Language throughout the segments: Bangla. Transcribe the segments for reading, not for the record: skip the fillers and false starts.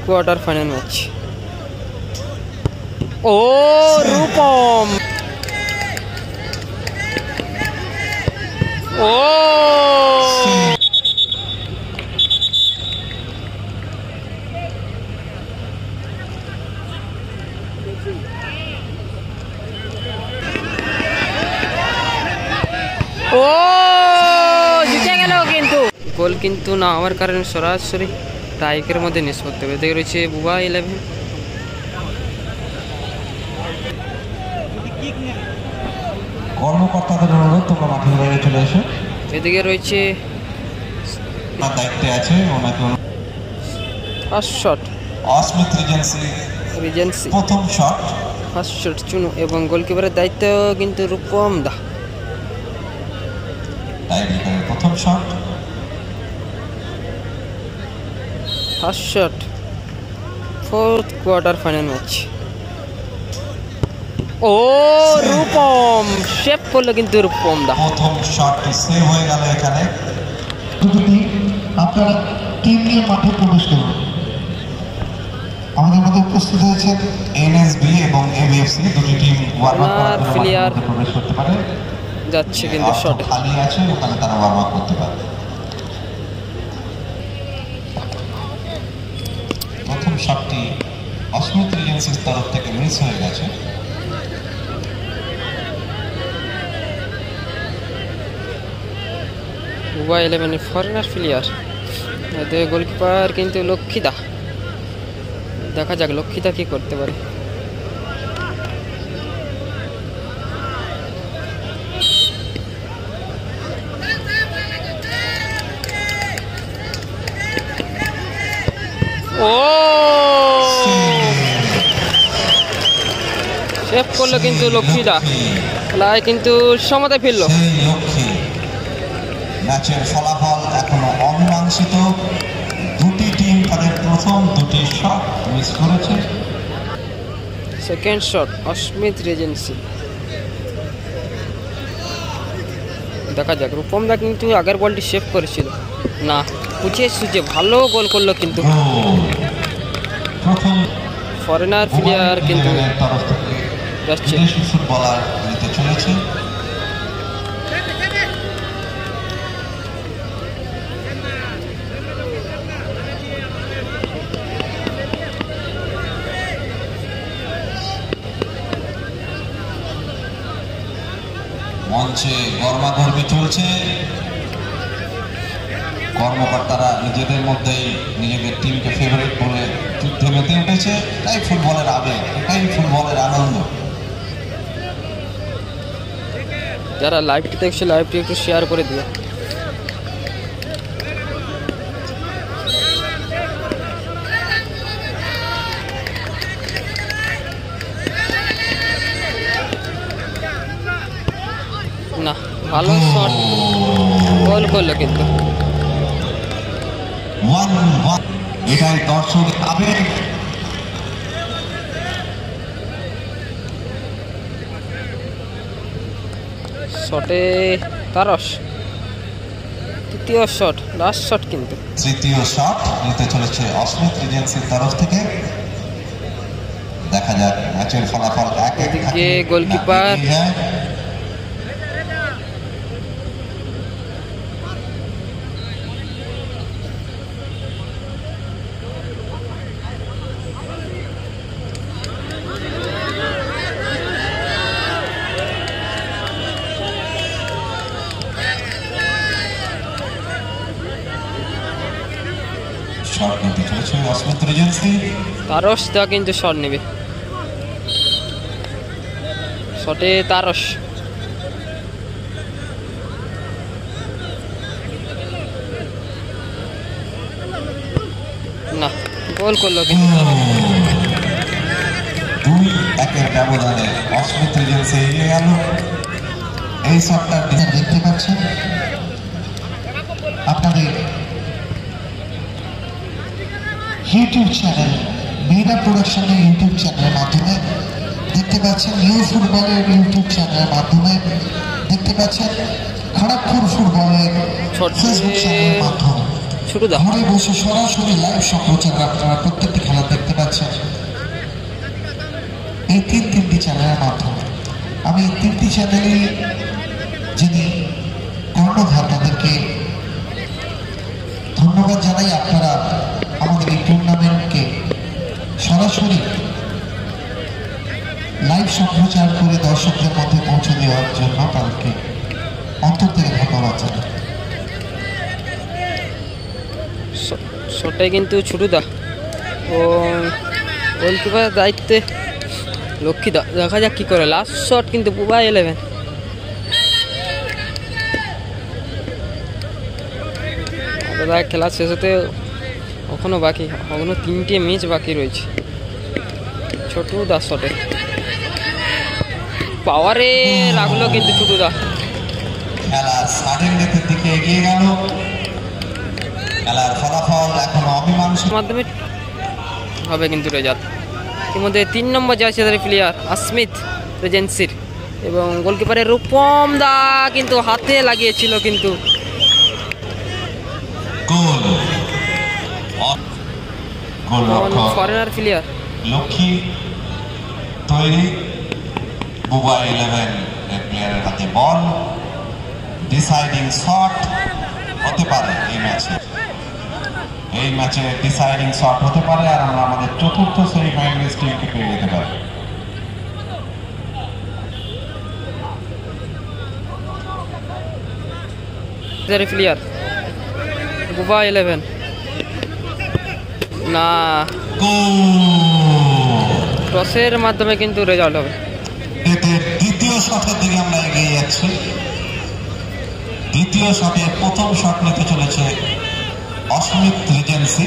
Quarter final match. ও রূপম, ও ও জিতে গেল, কিন্তু গোল কিন্তু না হওয়ার কারণে সরাসরি টাইকের মধ্যে নিষ্পত্তি হবে। দেখে রয়েছে বুবা 11। কর্মকর্তাদের অনুরোধ তোমরা মাঠের বাইরে চলে এসো। এদিকে রয়েছে দায়িত্বে আছে ওনাকে। ফার্স্ট শট অস্মিত রিজেন্সি প্রথম শট, ফার্স্ট শট চুনু এবং গোলকিপারের দায়িত্ব কিন্তু রূপম দা। টাইব্রেকারের প্রথম শট, first shot fourth quarter final match. ও রূপম সেভ করলো কিন্তু রূপম দা। প্রথম শটটি সেভ হয়ে গেল। এখানে দুটি আপনারা টিম নিয়ে মাঠে প্রবেশ করুন। আমাদের মধ্যে উপস্থিত হয়েছেন এনএসবি এবং এবিএফসি, দুটি টিম ওয়ার্ম আপ করার জন্য মাঠে প্রবেশ করতে পারে। যাচ্ছে কিন্তু শটে খালি আছে, ওখানে তারা ওয়ার্ম আপ করতে পারে। প্রথম শটটি অস্মিত রিজেন্সির তরফ থেকে মিস হয়ে গেছে। বুবা 11 ফরেনার প্লেয়ার। এতে গোলকিপার কিন্তু লক্ষ্মীদা। দেখা যাক লক্ষ্মীদা কি করতে পারে। ও সেভ করলো কিন্তু লক্ষ্মীদা। খেলায় কিন্তু সমতায় ফিরল। ম্যাচের ফলাফল এখনো অমীমাংসিত। দুটি টিম তাদের প্রথম দুটি শট মিস করেছে। Second shot Asmit regency. দেখা যাক রূপম দা কিন্তু আগের বলটি সেভ করেছিল না, বুঝে সুঝে ভালো গোল করলো কিন্তু। প্রথম ফরেনার প্লেয়ার কিন্তু যাচ্ছে। ফুটবলার নিতে চলেছে। মঞ্চে গর্মাগর্মি চলছে। কর্মকর্তারা নিজেদের মধ্যেই নিজেদের টিমকে ফেভারিট বলে যুদ্ধে মেতে উঠেছে। এটাই ফুটবলের আবেগ, এটাই ফুটবলের আনন্দ। যারা লাইভটি দেখছে লাইভটি একটু শেয়ার করে দিও। না ভালো শট, গোল করলো কিন্তু। এটাই দর্শক আবেগ। শটে তারস, তৃতীয় শট লাস্ট শট কিন্তু। তৃতীয় শট নিতে চলেছে অস্মিত রিজেন্সির তরফ থেকে। দেখা যাক ম্যাচের ফলাফল এদিকে গোলকিপার শট নিতে চলেছে অস্মিত রিজেন্সি। তারস দা কিন্তু শট নেবে। শটে তারস, না গোল করলো কিন্তু। 2-1 ব্যবধানে অস্মিত রিজেন্সি এগিয়ে গেল। এই শটটা দেখতে পাচ্ছেন আপনাদের ইউটিউব চ্যানেল মেগা প্রোডাকশনের ইউটিউব চ্যানেলের মাধ্যমে দেখতে পাচ্ছেন, নিউ ফুটবলের ইউটিউব চ্যানেলের মাধ্যমে দেখতে পাচ্ছেন, খড়গপুর ফুটবলের ফেসবুক চ্যানেলের মাধ্যমে ছুটুদা। ঘরে বসে সরাসরি লাইভ সম্প্রচার আপনারা প্রত্যেকটি খেলা দেখতে পাচ্ছেন এই তিনটি চ্যানেলের মাধ্যমে। আমি এই তিনটি চ্যানেলে যিনি কর্ণধার তাদেরকে ধন্যবাদ জানাই। আপনারা আমাদের এই টুর্নামেন্টকে সরাসরি লাইভ সম্প্রচার করে দর্শকদের মধ্যে পৌঁছে দেওয়ার জন্য তাদেরকে অন্তর থেকে ধন্যবাদ জানাই। শটটাই কিন্তু ছুটুদা ও গোলকিপারের দায়িত্বে লক্ষ্মীদা। দেখা যাক কি করে। লাস্ট শট কিন্তু পুবা 11। খেলা শেষ হতে এখনো বাকি, এখনো 3টে ম্যাচ বাকি রয়েছে। ছোটুদা শটে পাওয়ারে লাগলো কিন্তু ছোটুদা। খেলার সাডেন ডেথের দিকে এগিয়ে গেল। খেলার ফলাফল এখন অমীমাংসিত মাধ্যমে হবে কিন্তু রেজাল্ট। ইতিমধ্যে 3 নম্বর জার্সিধারী প্লেয়ার আসমিত রেজেন্সির এবং গোলকিপারের রূপম দা কিন্তু হাতে লাগিয়েছিল কিন্তু গোল। গোলরক্ষক ফরেনার প্লেয়ার লক্ষ্মী তৈরি। বুবা 11 এর প্লেয়ারের হাতে বল। ডিসাইডিং শট হতে পারে এই ম্যাচে ডিসাইডিং শট হতে পারে, আর আমরা আমাদের চতুর্থ সেমিফাইনালিস্ট টিমকে পেয়ে যেতে পারি। প্লেয়ার বুবা 11 না, টসের মাধ্যমে কিন্তু রেজাল্ট হবে। দ্বিতীয় শটের দিকে আমরা এগিয়ে যাচ্ছি। দ্বিতীয় শটে প্রথম শট নিতে চলেছে অস্মিত রিজেন্সি।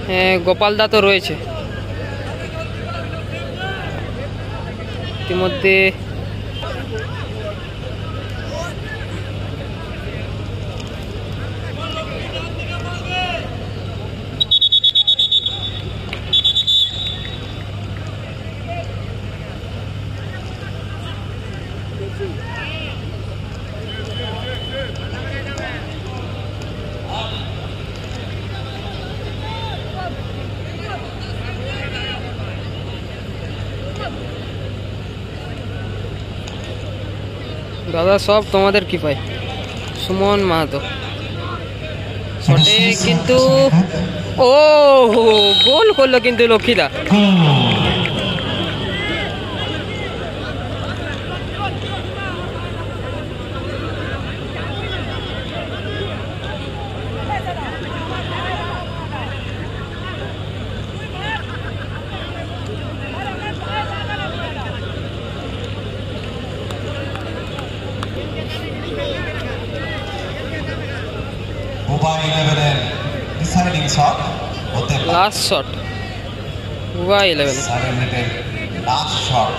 হ্যাঁ, গোপাল দা তো রয়েছে ইতিমধ্যে। দাদা সব তোমাদের কি পাই। সুমন মাহাতো শটে কিন্তু ও গোল করলো কিন্তু লক্ষ্মীদা। বুবা 11 এর ডিসাইডিং শট হতে পারে। লাস্ট শট বুবা 11 সারেনেটের লাস্ট শট।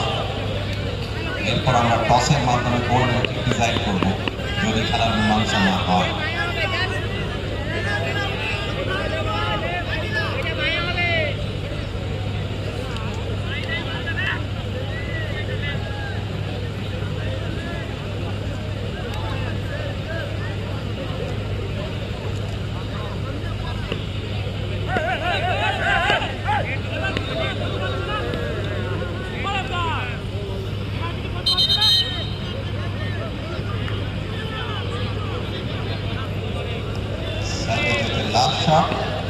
এরপর আমরা টসের মাধ্যমে গোল ডিসাইড করব যদি খেলার মীমাংসা না হয়।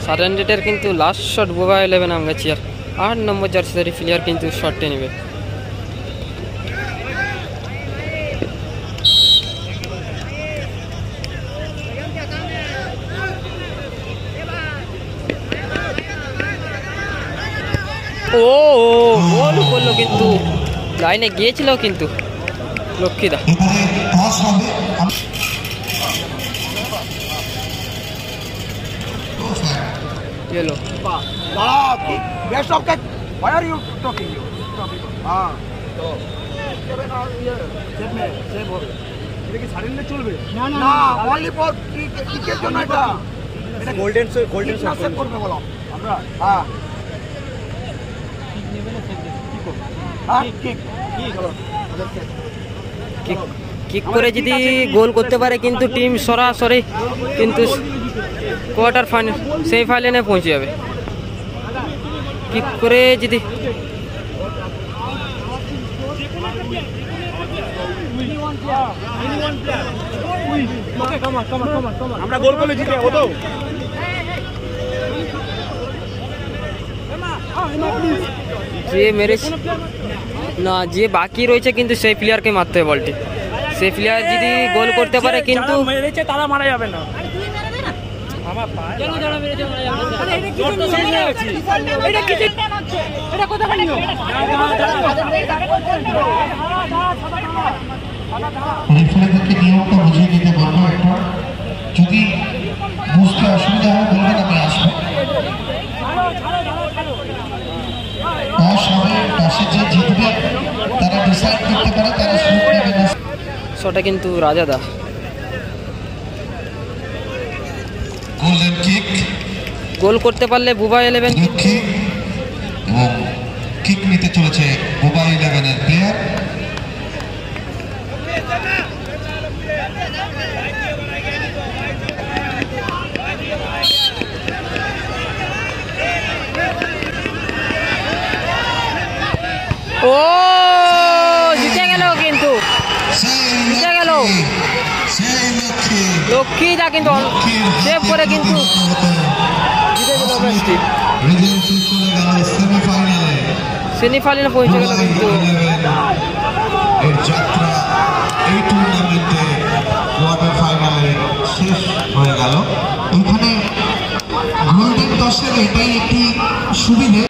সারেন্ডেটের কিন্তু লাস্ট শট বুবা 11 আমরা চিয়ার। 8 নম্বর জার্সিধারী প্লেয়ার কিন্তু শটটা নেবে। ও গোল করলো কিন্তু লাইনে গিয়েছিল কিন্তু লক্ষ্মীদা। Yellow. Best of that. Why are you talking? हाँ तो सेव হবে এটা কি ছাড়িলে চলবে না না অনলি ফর ক্রিকেট জন্য এটা এটা গোল্ডেন সেভ করবে বলো আমরা হ্যাঁ ঠিক নেবে না সেভ কি করব হ্যাঁ ঠিক কি চলো কিক করে যদি গোল করতে পারে কিন্তু টিম সরাসরি কিন্তু কোয়ার্টার ফাইনাল সেমিফাইনালে পৌঁছে যাবে। কিক করে যদি আমরা গোল করলে জিতে যাবো তো। যে মেরেছে না, যে বাকি রয়েছে কিন্তু সেই প্লেয়ারকে মারতে হবে বলটি। সেই প্লেয়ার যদি গোল করতে পারে কিন্তু মেরেছে তারা মারা যাবে না। রেফারিদেরকে নিয়মটা বুঝিয়ে দিতে বলবো একটু, যদি বুঝতে অসুবিধা হয় বলবেন, আমি আসবো। টসে যে জিতবে তারা ডিসাইড করতে পারে তারা শুট নেবে না। শটটা কিন্তু রাজাদা। গোল্ডেন কিক, গোল করতে পারলে বুবা 11 কিক এবং কিক নিতে চলেছে বুবা 11-এর প্লেয়ার। ও জিতে গেল, কিন্তু জিতে গেল লক্ষ্মীদা, কিন্তু সেভ করে কিন্তু জিতে গেল ম্যাচটি। সেমিফাইনালে পৌঁছে গেল কিন্তু এর যাত্রা এই টুর্নামেন্টে কোয়ার্টার ফাইনালে শেষ হয়ে গেল। এখানে গোল্ডেন টসের এটাই একটি সুবিধে।